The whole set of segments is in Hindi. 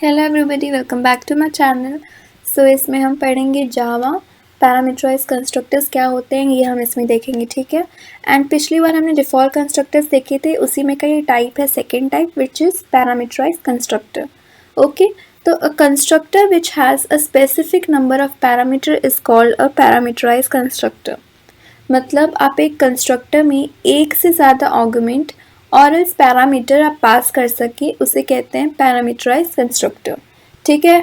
Hello everybody, welcome back to my channel. So इसमें हम पढ़ेंगे जावा पैरामीटराइज कंस्ट्रक्टर्स क्या होते हैं, ये हम इसमें देखेंगे, ठीक है। एंड पिछली बार हमने डिफ़ॉल्ट कंस्ट्रक्टर्स देखे थे, उसी में का ये टाइप है second type which is parameterize constructor. Okay, तो a constructor which has a specific number of parameter is called a parameterise constructor. मतलब आप एक कंस्ट्रक्टर में एक से ज़्यादा आर्गुमेंट और इस पैरामीटर आप पास कर सके उसे कहते हैं पैरामीटराइज कंस्ट्रक्टर, ठीक है।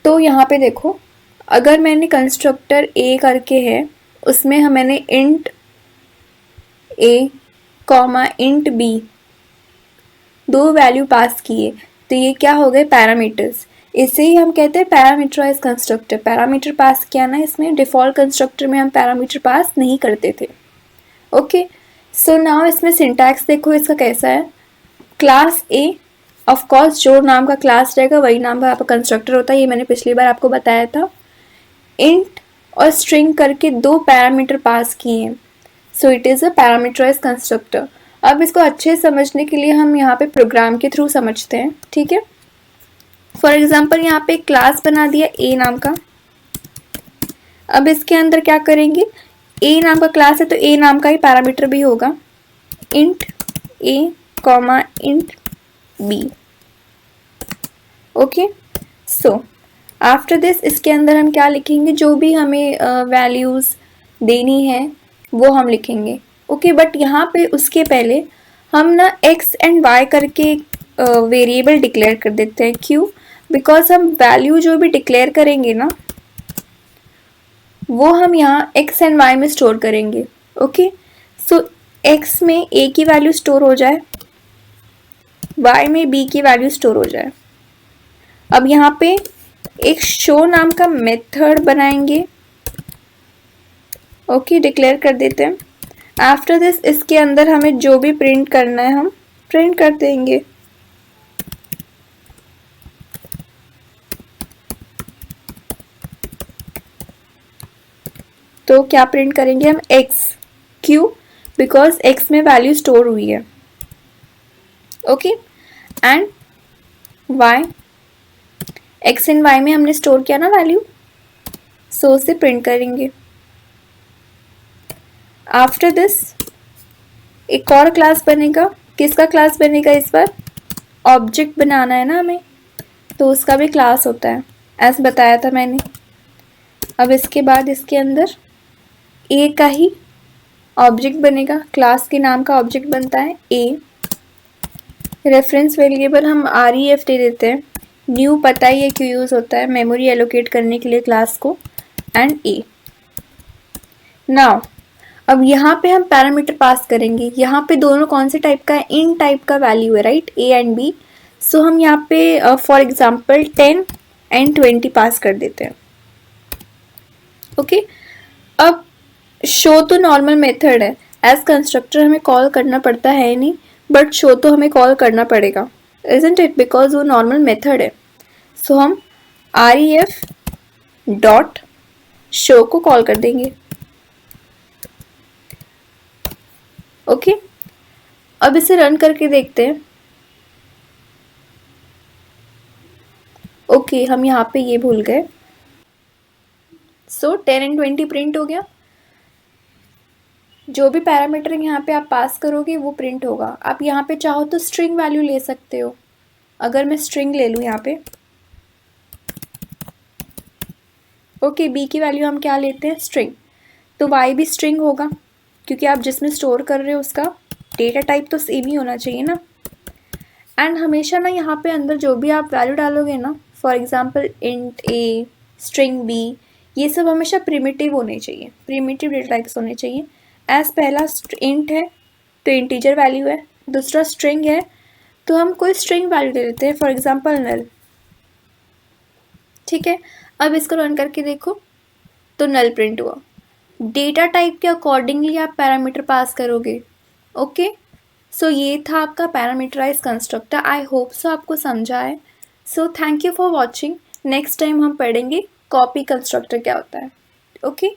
तो यहाँ पे देखो, अगर मैंने कंस्ट्रक्टर ए करके है, उसमें मैंने int a comma int B दो वैल्यू पास किए, तो ये क्या हो गए पैरामीटर्स। इसे ही हम कहते हैं पैरामीटराइज कंस्ट्रक्टर। पैरामीटर पास किया ना, इसमें डिफ़ॉल्ट कंस्ट्रक्टर में हम पैरामीटर पास नहीं करते थे। ओके, सो नाउ इसमें सिंटैक्स देखो इसका कैसा है। क्लास ए, ऑफ कोर्स जो नाम का क्लास रहेगा वही नाम का आपका कंस्ट्रक्टर होता है, ये मैंने पिछली बार आपको बताया था। इंट और स्ट्रिंग करके दो पैरामीटर पास किए हैं, so it is a parameterise constructor. अब इसको अच्छे से समझने के लिए हम यहाँ पे प्रोग्राम के थ्रू समझते हैं, ठीक है। फॉर एग्जाम्पल यहाँ पे एक क्लास बना दिया ए नाम का। अब इसके अंदर क्या करेंगे, ए नाम का क्लास है तो ए नाम का ही पैरामीटर भी होगा, int a comma int b. Okay, so after this इसके अंदर हम क्या लिखेंगे, जो भी हमें वैल्यूज़ देनी है वो हम लिखेंगे। ओके, बट यहाँ पे उसके पहले हम ना एक्स एंड वाई करके वेरिएबल डिक्लेयर कर देते हैं। क्यों? बिकॉज हम वैल्यू जो भी डिक्लेयर करेंगे ना, वो हम यहाँ एक्स एंड वाई में स्टोर करेंगे। ओके, सो एक्स में ए की वैल्यू स्टोर हो जाए, वाई में बी की वैल्यू स्टोर हो जाए। अब यहाँ पे एक शो नाम का मेथड बनाएंगे। ओके, डिक्लेयर कर देते हैं। आफ्टर दिस इसके अंदर हमें जो भी प्रिंट करना है हम प्रिंट कर देंगे। तो क्या प्रिंट करेंगे हम, एक्स। क्यों? बिकॉज एक्स में वैल्यू स्टोर हुई है। Okay, and y, x and y में हमने स्टोर किया ना वैल्यू, सो उसे प्रिंट करेंगे। आफ्टर दिस एक और क्लास बनेगा। किसका क्लास बनेगा इस बार? ऑब्जेक्ट बनाना है ना हमें, तो उसका भी क्लास होता है, ऐसा बताया था मैंने। अब इसके बाद इसके अंदर ए का ही ऑब्जेक्ट बनेगा, क्लास के नाम का ऑब्जेक्ट बनता है ए। रेफरेंस वेरिएबल हम REF दे देते हैं। न्यू पता ही है क्यों यूज़ होता है, मेमोरी एलोकेट करने के लिए क्लास को, एंड ए। नाउ अब यहाँ पे हम पैरामीटर पास करेंगे। यहाँ पे दोनों कौन से टाइप का है, इन टाइप का वैल्यू है, राइट, ए एंड बी। सो हम यहाँ पे फॉर एग्जांपल 10 एंड 20 पास कर देते हैं। ओके, अब शो तो नॉर्मल मेथड है, एज कंस्ट्रक्टर हमें कॉल करना पड़ता है नहीं, बट शो तो हमें कॉल करना पड़ेगा, इजंट इट, बिकॉज वो नॉर्मल मेथड है। सो हम REF डॉट शो को कॉल कर देंगे। ओके, अब इसे रन करके देखते हैं। ओके, हम यहाँ पे ये भूल गए। सो 10 एंड 20 प्रिंट हो गया। जो भी पैरामीटर यहाँ पे आप पास करोगे वो प्रिंट होगा। आप यहाँ पे चाहो तो स्ट्रिंग वैल्यू ले सकते हो। अगर मैं स्ट्रिंग ले लूँ यहाँ पे, ओके, बी की वैल्यू हम क्या लेते हैं, स्ट्रिंग, तो वाई भी स्ट्रिंग होगा, क्योंकि आप जिसमें स्टोर कर रहे हो उसका डेटा टाइप तो सेम ही होना चाहिए ना। एंड हमेशा ना यहाँ पे अंदर जो भी आप वैल्यू डालोगे ना, for example int a, string b, ये सब हमेशा प्रिमिटिव होने चाहिए, प्रिमिटिव डेटा टाइप्स होने चाहिए। एज पहला इंट है तो इंटीजर वैल्यू है, दूसरा स्ट्रिंग है तो हम कोई स्ट्रिंग वैल्यू दे देते हैं, फॉर एग्जांपल नल, ठीक है। अब इसको रन करके देखो तो नल प्रिंट हुआ। डेटा टाइप के अकॉर्डिंगली आप पैरामीटर पास करोगे। ओके, सो ये था आपका parameterise constructor. I hope so आपको समझा है। So thank you for watching. Next time हम पढ़ेंगे कॉपी कंस्ट्रक्टर क्या होता है। ओके।